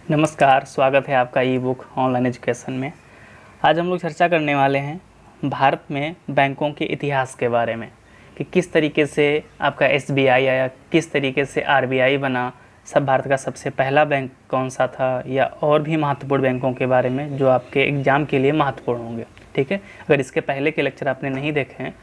नमस्कार, स्वागत है आपका ई बुक ऑनलाइन एजुकेशन में। आज हम लोग चर्चा करने वाले हैं भारत में बैंकों के इतिहास के बारे में कि किस तरीके से आपका एसबीआई आया, किस तरीके से आरबीआई बना, सब भारत का सबसे पहला बैंक कौन सा था, या और भी महत्वपूर्ण बैंकों के बारे में जो आपके एग्ज़ाम के लिए महत्वपूर्ण होंगे। ठीक है, अगर इसके पहले के लेक्चर आपने नहीं देखे हैं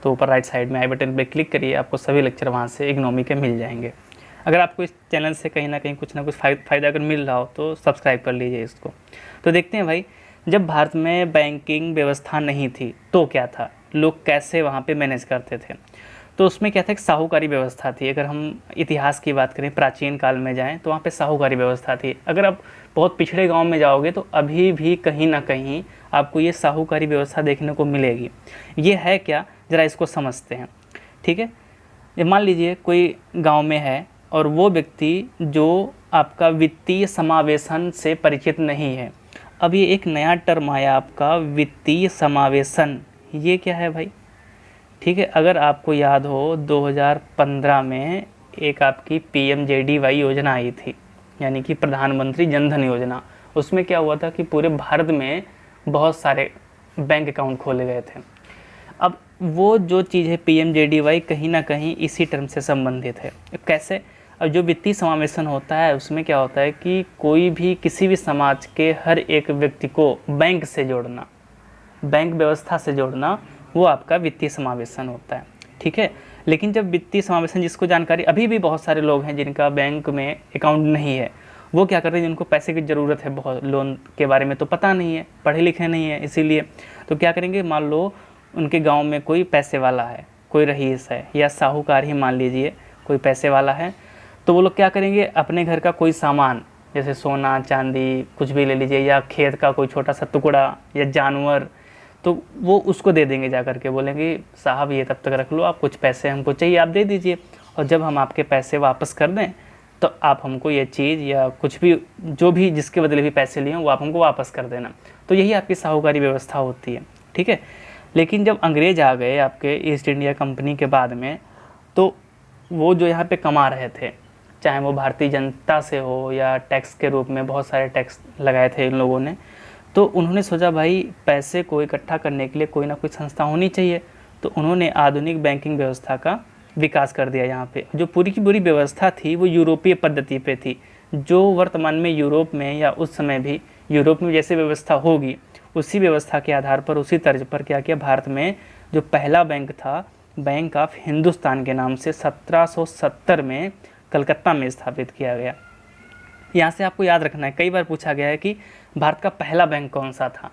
तो ऊपर राइट साइड में आई बटन पर क्लिक करिए, आपको सभी लेक्चर वहाँ से इकोनॉमी के मिल जाएंगे। अगर आपको इस चैनल से कहीं ना कहीं कुछ ना कुछ फ़ायदा अगर मिल रहा हो तो सब्सक्राइब कर लीजिए इसको। तो देखते हैं भाई, जब भारत में बैंकिंग व्यवस्था नहीं थी तो क्या था, लोग कैसे वहाँ पे मैनेज करते थे। तो उसमें क्या था, एक साहूकारी व्यवस्था थी। अगर हम इतिहास की बात करें, प्राचीन काल में जाएं तो वहाँ पे साहूकारी व्यवस्था थी। अगर आप बहुत पिछड़े गाँव में जाओगे तो अभी भी कहीं ना कहीं आपको ये साहूकारी व्यवस्था देखने को मिलेगी। ये है क्या, ज़रा इसको समझते हैं। ठीक है, ये मान लीजिए कोई गाँव में है और वो व्यक्ति जो आपका वित्तीय समावेशन से परिचित नहीं है। अब ये एक नया टर्म आया आपका, वित्तीय समावेशन। ये क्या है भाई? ठीक है, अगर आपको याद हो 2015 में एक आपकी पीएमजेडीवाई योजना आई थी, यानी कि प्रधानमंत्री जनधन योजना। उसमें क्या हुआ था कि पूरे भारत में बहुत सारे बैंक अकाउंट खोले गए थे। अब वो जो चीज़ है पीएमजेडीवाई, कहीं ना कहीं इसी टर्म से संबंधित है। कैसे? अब जो वित्तीय समावेशन होता है उसमें क्या होता है कि कोई भी किसी भी समाज के हर एक व्यक्ति को बैंक से जोड़ना, बैंक व्यवस्था से जोड़ना, वो आपका वित्तीय समावेशन होता है। ठीक है, लेकिन जब वित्तीय समावेशन, जिसको जानकारी, अभी भी बहुत सारे लोग हैं जिनका बैंक में अकाउंट नहीं है, वो क्या कर रहे हैं, जिनको पैसे की ज़रूरत है, बहुत लोन के बारे में तो पता नहीं है, पढ़े लिखे नहीं है, इसीलिए तो क्या करेंगे, मान लो उनके गाँव में कोई पैसे वाला है, कोई रईस है या साहूकार ही मान लीजिए, कोई पैसे वाला है, तो वो लोग क्या करेंगे, अपने घर का कोई सामान जैसे सोना चांदी कुछ भी ले लीजिए, या खेत का कोई छोटा सा टुकड़ा या जानवर, तो वो उसको दे देंगे। जा करके बोलेंगे साहब ये तब तक रख लो, आप कुछ पैसे हमको चाहिए आप दे दीजिए, और जब हम आपके पैसे वापस कर दें तो आप हमको ये चीज़ या कुछ भी, जो भी जिसके बदले भी पैसे लिए हों, वो आप हमको वापस कर देना। तो यही आपकी साहूकारी व्यवस्था होती है। ठीक है, लेकिन जब अंग्रेज़ आ गए आपके ईस्ट इंडिया कंपनी के बाद में, तो वो जो यहाँ पे कमा रहे थे, चाहे वो भारतीय जनता से हो या टैक्स के रूप में, बहुत सारे टैक्स लगाए थे इन लोगों ने, तो उन्होंने सोचा भाई पैसे को इकट्ठा करने के लिए कोई ना कोई संस्था होनी चाहिए। तो उन्होंने आधुनिक बैंकिंग व्यवस्था का विकास कर दिया। यहाँ पे जो पूरी की पूरी व्यवस्था थी वो यूरोपीय पद्धति पे थी, जो वर्तमान में यूरोप में या उस समय भी यूरोप में जैसे व्यवस्था होगी उसी व्यवस्था के आधार पर, उसी तर्ज पर क्या किया, भारत में जो पहला बैंक था, बैंक ऑफ हिंदुस्तान के नाम से 1770 में कलकत्ता में स्थापित किया गया। यहाँ से आपको याद रखना है, कई बार पूछा गया है कि भारत का पहला बैंक कौन सा था।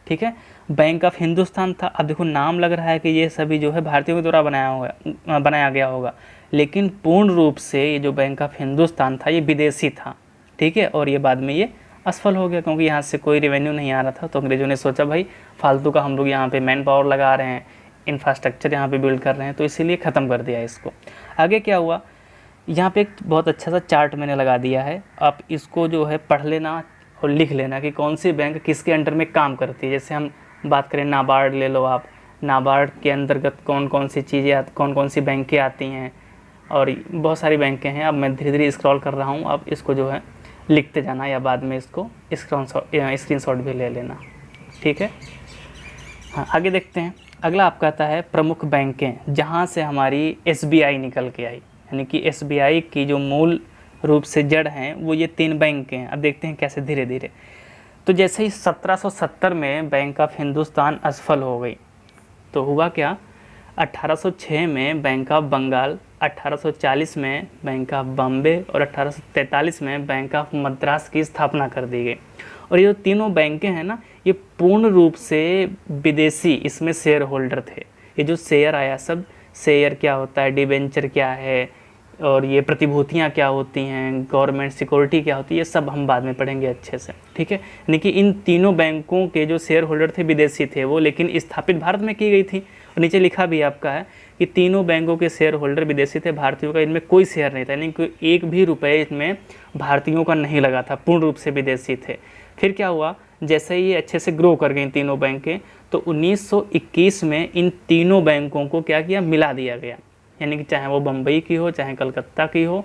ठीक है, बैंक ऑफ हिंदुस्तान था। अब देखो नाम लग रहा है कि ये सभी जो है भारतीयों के द्वारा बनाया गया होगा, लेकिन पूर्ण रूप से ये जो बैंक ऑफ हिंदुस्तान था ये विदेशी था। ठीक है, और ये बाद में ये असफल हो गया क्योंकि यहाँ से कोई रेवेन्यू नहीं आ रहा था। तो अंग्रेज़ों ने सोचा भाई फालतू का हम लोग यहाँ पे मैन पावर लगा रहे हैं, इंफ्रास्ट्रक्चर यहाँ पे बिल्ड कर रहे हैं, तो इसीलिए ख़त्म कर दिया इसको। आगे क्या हुआ, यहाँ पे एक बहुत अच्छा सा चार्ट मैंने लगा दिया है, आप इसको जो है पढ़ लेना और लिख लेना कि कौन सी बैंक किसके अंडर में काम करती है। जैसे हम बात करें नाबार्ड ले लो आप, नाबार्ड के अंतर्गत कौन कौन सी चीज़ें, कौन कौन सी बैंकें आती हैं, और बहुत सारी बैंकें हैं। अब मैं धीरे धीरे स्क्रॉल कर रहा हूँ, आप इसको जो है लिखते जाना या बाद में इसको स्क्रीनशॉट भी ले लेना। ठीक है, हाँ आगे देखते हैं। अगला आपका आता है प्रमुख बैंकें, जहाँ से हमारी एसबीआई निकल के आई, यानी कि एसबीआई की जो मूल रूप से जड़ हैं वो ये 3 बैंक हैं। अब देखते हैं कैसे धीरे धीरे। तो जैसे ही 1770 में बैंक ऑफ हिंदुस्तान असफल हो गई, तो हुआ क्या, 1806 में बैंक ऑफ बंगाल, 1840 में बैंक ऑफ बॉम्बे और 1843 में बैंक ऑफ मद्रास की स्थापना कर दी गई। और ये जो तीनों बैंकें हैं ना, ये पूर्ण रूप से विदेशी इसमें शेयर होल्डर थे। ये जो शेयर आया, सब शेयर क्या होता है, डिबेंचर क्या है, और ये प्रतिभूतियाँ क्या होती हैं, गवर्नमेंट सिक्योरिटी क्या होती है, ये सब हम बाद में पढ़ेंगे अच्छे से। ठीक है, यानी कि इन तीनों बैंकों के जो शेयर होल्डर थे विदेशी थे वो, लेकिन स्थापित भारत में की गई थी। और नीचे लिखा भी आपका है कि तीनों बैंकों के शेयर होल्डर विदेशी थे, भारतीयों का इनमें कोई शेयर नहीं था, यानी कि एक भी रुपये इसमें भारतीयों का नहीं लगा था, पूर्ण रूप से विदेशी थे। फिर क्या हुआ, जैसे ही ये अच्छे से ग्रो कर गई तीनों बैंकें, तो 1921 में इन तीनों बैंकों को क्या किया, मिला दिया गया। यानी कि चाहे वो बम्बई की हो, चाहे कलकत्ता की हो,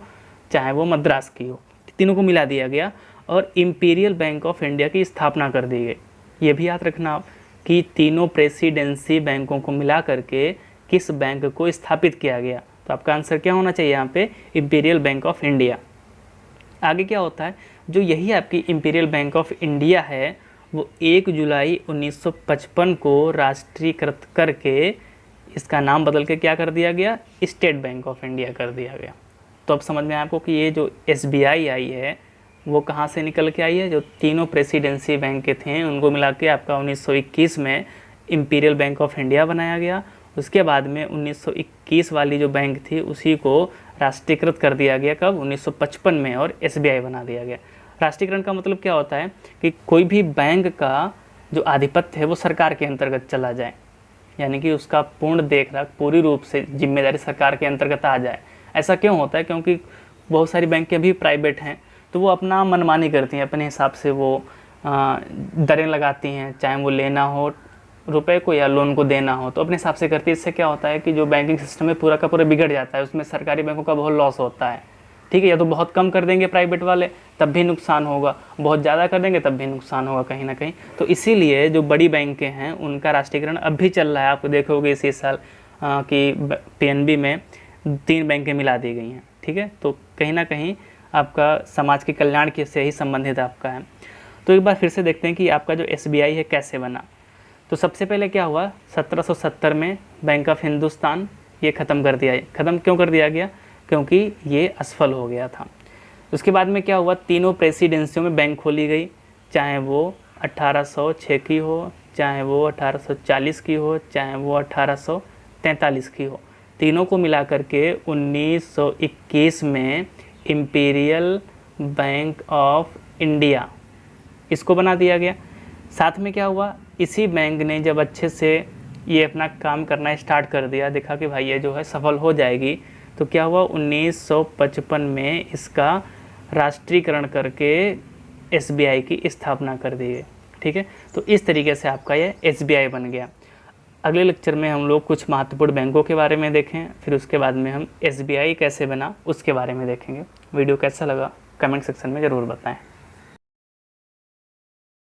चाहे वो मद्रास की हो, तीनों को मिला दिया गया। और इम्पीरियल बैंक ऑफ इंडिया की स्थापना कर दी गई। ये भी याद रखना आप कि तीनों प्रेसिडेंसी बैंकों को मिला करके किस बैंक को स्थापित किया गया। तो आपका आंसर क्या होना चाहिए यहाँ पे, इम्पीरियल बैंक ऑफ इंडिया। आगे क्या होता है, जो यही आपकी इम्पीरियल बैंक ऑफ इंडिया है वो 1 जुलाई 1955 को राष्ट्रीयकृत करके इसका नाम बदल के क्या कर दिया गया, स्टेट बैंक ऑफ इंडिया कर दिया गया। तो अब समझ में आया आपको कि ये जो SBI आई है वो कहाँ से निकल के आई है, जो तीनों प्रेसिडेंसी बैंक के थे उनको मिला के आपका 1921 में इम्पीरियल बैंक ऑफ इंडिया बनाया गया। उसके बाद में 1921 वाली जो बैंक थी उसी को राष्ट्रीयकृत कर दिया गया, कब, 1955 में, और SBI बना दिया गया। राष्ट्रीयकरण का मतलब क्या होता है कि कोई भी बैंक का जो आधिपत्य है वो सरकार के अंतर्गत चला जाए, यानी कि उसका पूर्ण देखरेख पूरी रूप से जिम्मेदारी सरकार के अंतर्गत आ जाए। ऐसा क्यों होता है, क्योंकि बहुत सारी बैंकें भी प्राइवेट हैं तो वो अपना मनमानी करती हैं, अपने हिसाब से वो दरें लगाती हैं, चाहे वो लेना हो रुपए को या लोन को देना हो तो अपने हिसाब से करती है। इससे क्या होता है कि जो बैंकिंग सिस्टम है पूरा का पूरा बिगड़ जाता है, उसमें सरकारी बैंकों का बहुत लॉस होता है। ठीक है, या तो बहुत कम कर देंगे प्राइवेट वाले तब भी नुकसान होगा, बहुत ज़्यादा कर देंगे तब भी नुकसान होगा कहीं ना कहीं। तो इसीलिए जो बड़ी बैंकें हैं उनका राष्ट्रीयकरण अब भी चल रहा है। आप देखोगे इसी साल कि PNB में 3 बैंकें मिला दी गई हैं। ठीक है, तो कहीं ना कहीं आपका समाज के कल्याण के से ही संबंधित आपका है। तो एक बार फिर से देखते हैं कि आपका जो SBI है कैसे बना। तो सबसे पहले क्या हुआ, 1770 में बैंक ऑफ हिंदुस्तान ये ख़त्म कर दिया। ख़त्म क्यों कर दिया गया, क्योंकि ये असफल हो गया था। उसके बाद में क्या हुआ, तीनों प्रेसिडेंसियों में बैंक खोली गई, चाहे वो 1806 की हो, चाहे वो 1840 की हो, चाहे वो 1843 की हो। तीनों को मिला करके 1921 में इम्पीरियल बैंक ऑफ इंडिया इसको बना दिया गया। साथ में क्या हुआ, इसी बैंक ने जब अच्छे से ये अपना काम करना स्टार्ट कर दिया, देखा कि भाई ये जो है सफल हो जाएगी, तो क्या हुआ, 1955 में इसका राष्ट्रीयकरण करके SBI की स्थापना कर दी गई। ठीक है, तो इस तरीके से आपका ये SBI बन गया। अगले लेक्चर में हम लोग कुछ महत्वपूर्ण बैंकों के बारे में देखें, फिर उसके बाद में हम SBI कैसे बना उसके बारे में देखेंगे। वीडियो कैसा लगा कमेंट सेक्शन में ज़रूर बताएं।